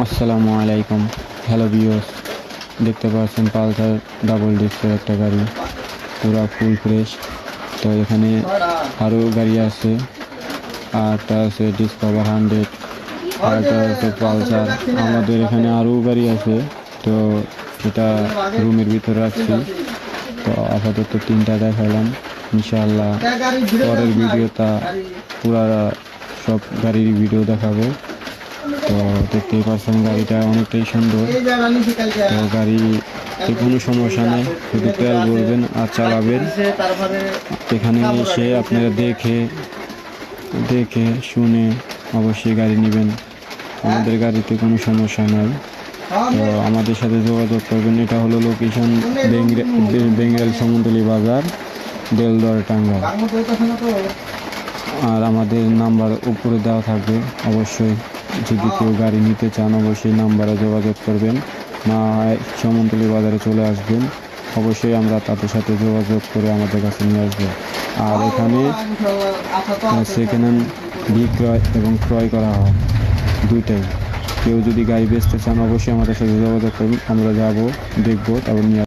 আসসালামু আলাইকুম। Hello viewers, দেখতে পাচ্ছেন পালসার ডাবল ডিস্কের একটা গাড়ি, পুরা ফুল ফ্রেশ। তো এখানে আরও গাড়ি আছে, আরটা আছে ডিসকভার 100, আরটা আছে পালসার। আমাদের এখানে আরও গাড়ি আছে, তো এটা রুমের ভিতরে রাখছি। তো আপাতত তিনটা দেখালাম, ইনশাআল্লাহ পরের ভিডিওটা পুরা সব গাড়ির ভিডিও দেখাবো। তো দেখতেই পাচ্ছেন গাড়িটা অনেকটাই সুন্দর। তো গাড়িতে কোনো সমস্যা নেই, শুধু তেল ভরবেন আর চালাবেন। এখানে এসে আপনারা দেখে শুনে অবশ্যই গাড়ি নেবেন। আমাদের গাড়িতে কোনো সমস্যা নাই। তো আমাদের সাথে যোগাযোগ করবেন। এটা হলো লোকেশন বেঙ্গল সমুদ্রী বাজার, দেলদর, টাঙ্গাইল। আর আমাদের নাম্বার উপরে দেওয়া থাকবে। অবশ্যই যদি কেউ গাড়ি নিতে চান অবশ্যই নাম্বারে যোগাযোগ করবেন, না হয় সমুদ্রী বাজারে চলে আসবেন। অবশ্যই আমরা তাদের সাথে যোগাযোগ করে আমাদের কাছে নিয়ে আসবো। আর এখানে সেকেন্ড হ্যান্ড বিক্রয় এবং ক্রয় করা হয়, দুইটাই। কেউ যদি গাড়ি বেচতে চান অবশ্যই আমাদের সাথে যোগাযোগ করবেন, আমরা যাব, দেখবো, তারপর নিয়ে